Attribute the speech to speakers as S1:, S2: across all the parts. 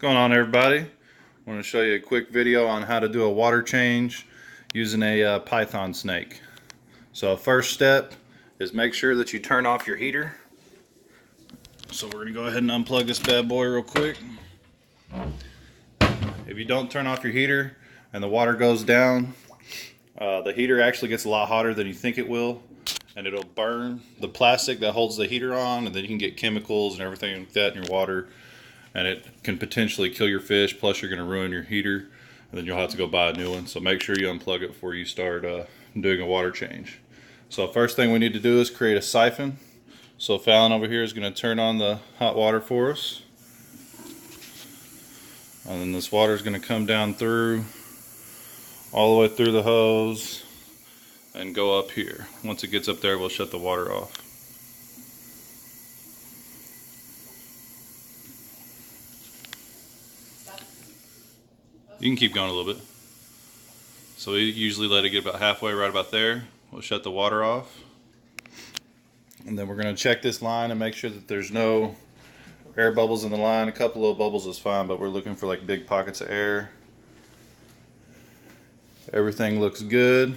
S1: Going on, everybody? I want to show you a quick video on how to do a water change using a python snake. So first step is make sure that you turn off your heater. So we're going to go ahead and unplug this bad boy real quick. If you don't turn off your heater and the water goes down, the heater actually gets a lot hotter than you think it will, and it'll burn the plastic that holds the heater on, and then you can get chemicals and everything like that in your water, and it can potentially kill your fish, plus you're going to ruin your heater, and then you'll have to go buy a new one. So make sure you unplug it before you start doing a water change. So first thing we need to do is create a siphon. So Fallon over here is going to turn on the hot water for us, and then this water is going to come down through all the way through the hose and go up here. Once it gets up there, we'll shut the water off. You can keep going a little bit. So we usually let it get about halfway, right about there. We'll shut the water off. And then we're going to check this line and make sure that there's no air bubbles in the line. A couple little bubbles is fine, but we're looking for like big pockets of air. Everything looks good.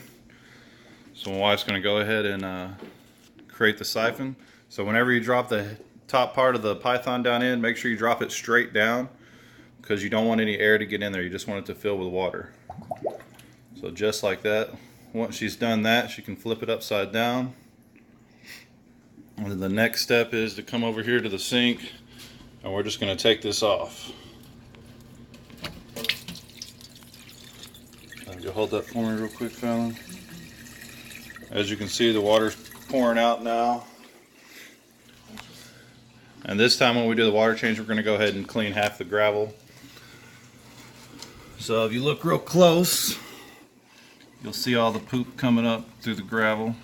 S1: So my wife's going to go ahead and create the siphon. So whenever you drop the top part of the python down in, make sure you drop it straight down, because you don't want any air to get in there. You just want it to fill with water. So just like that. Once she's done that, she can flip it upside down. And then the next step is to come over here to the sink, and we're just going to take this off. You hold that for me real quick, Fallon. As you can see, the water's pouring out now. And this time when we do the water change, we're going to go ahead and clean half the gravel. So if you look real close, you'll see all the poop coming up through the gravel.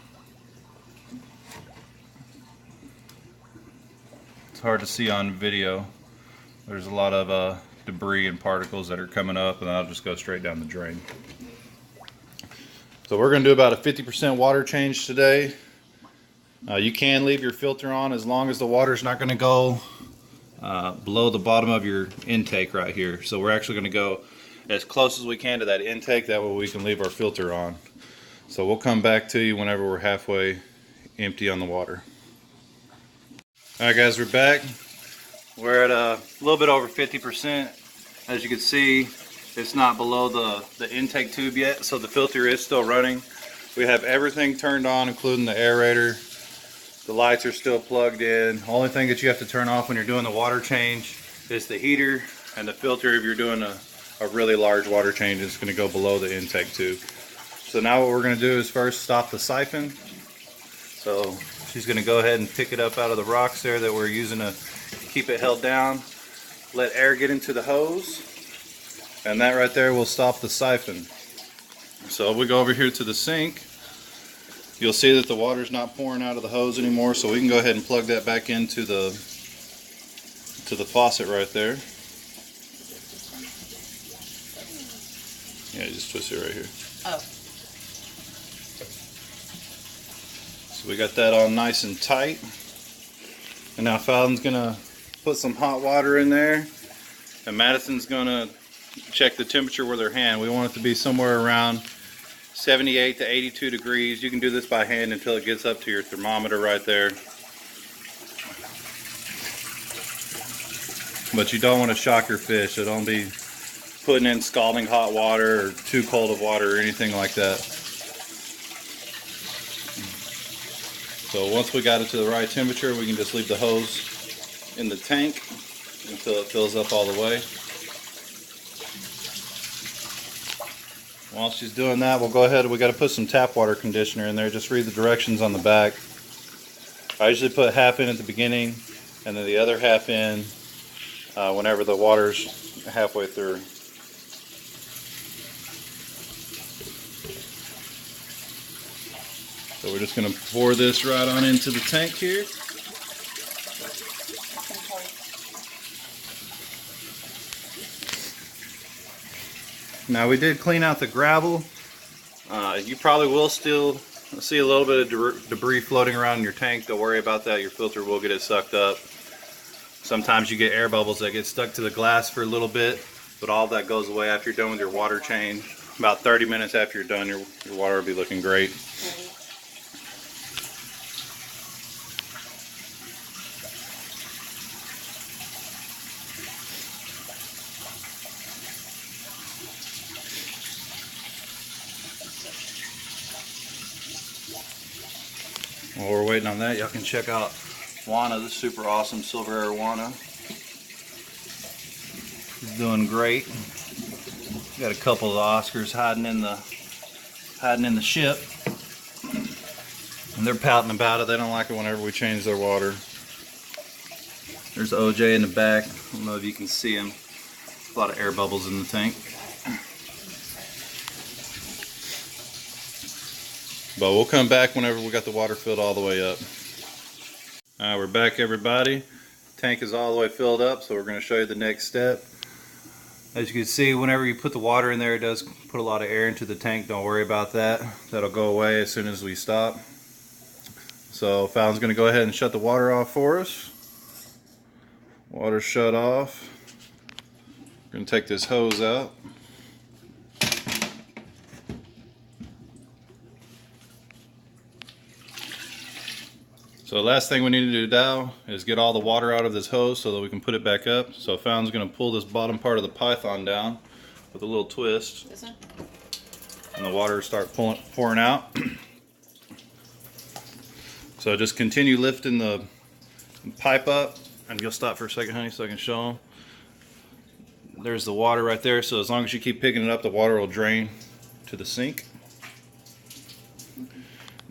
S1: It's hard to see on video. There's a lot of debris and particles that are coming up, and I'll just go straight down the drain. So we're going to do about a 50% water change today. You can leave your filter on as long as the water's not going to go below the bottom of your intake right here. So we're actually going to go as close as we can to that intake, that way we can leave our filter on. So we'll come back to you whenever we're halfway empty on the water. Alright guys, we're back. We're at a little bit over 50%. As you can see, it's not below the intake tube yet, so the filter is still running. We have everything turned on, including the aerator. The lights are still plugged in. The only thing that you have to turn off when you're doing the water change is the heater and the filter. If you're doing a really large water change, it's going to go below the intake tube. So now what we're going to do is first stop the siphon. So she's going to go ahead and pick it up out of the rocks there that we're using to keep it held down. Let air get into the hose, and that right there will stop the siphon. So if we go over here to the sink, you'll see that the water's not pouring out of the hose anymore, so we can go ahead and plug that back into the faucet right there. Yeah, just twist it right here.
S2: Oh.
S1: So we got that all nice and tight. And now Fallon's gonna put some hot water in there, and Madison's gonna check the temperature with her hand. We want it to be somewhere around 78 to 82 degrees. You can do this by hand until it gets up to your thermometer right there. But you don't want to shock your fish, so don't be putting in scalding hot water or too cold of water or anything like that. So once we got it to the right temperature, we can just leave the hose in the tank until it fills up all the way. While she's doing that, we'll go ahead. We got to put some tap water conditioner in there. Just read the directions on the back. I usually put half in at the beginning, and then the other half in whenever the water's halfway through. So we're just going to pour this right on into the tank here. Now we did clean out the gravel. You probably will still see a little bit of debris floating around in your tank. Don't worry about that. Your filter will get it sucked up. Sometimes you get air bubbles that get stuck to the glass for a little bit, but all that goes away after you're done with your water change. About 30 minutes after you're done, your water will be looking great. While we're waiting on that, y'all can check out Juana, the super awesome silver arowana. She's doing great. Got a couple of Oscars hiding in the ship, and they're pouting about it. They don't like it whenever we change their water. There's OJ in the back. I don't know if you can see him. A lot of air bubbles in the tank. But we'll come back whenever we got the water filled all the way up. Alright, we're back, everybody. Tank is all the way filled up, so we're going to show you the next step. As you can see, whenever you put the water in there, it does put a lot of air into the tank. Don't worry about that. That'll go away as soon as we stop. So Fallon's going to go ahead and shut the water off for us. Water shut off. We're going to take this hose out. So the last thing we need to do now is get all the water out of this hose so that we can put it back up. So Fallon's going to pull this bottom part of the python down with a little twist.
S2: This one?
S1: And the water will start pouring out. So just continue lifting the pipe up, and you'll stop for a second, honey, so I can show them. There's the water right there, so as long as you keep picking it up, the water will drain to the sink.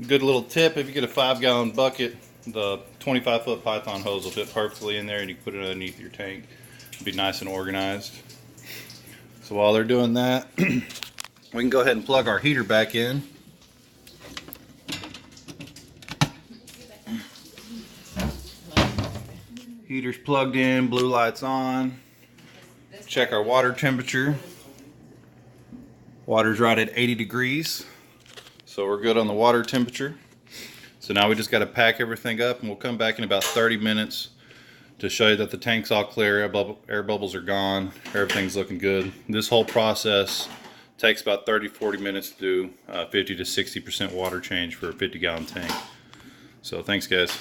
S1: Good little tip, if you get a 5-gallon bucket, the 25-foot python hose will fit perfectly in there, and you can put it underneath your tank. It'll be nice and organized. So while they're doing that, we can go ahead and plug our heater back in. Heater's plugged in, blue light's on. Check our water temperature. Water's right at 80 degrees. So we're good on the water temperature. So now we just got to pack everything up, and we'll come back in about 30 minutes to show you that the tank's all clear, air bubbles are gone, everything's looking good. This whole process takes about 30-40 minutes to do 50 to 60% water change for a 50-gallon tank. So thanks, guys.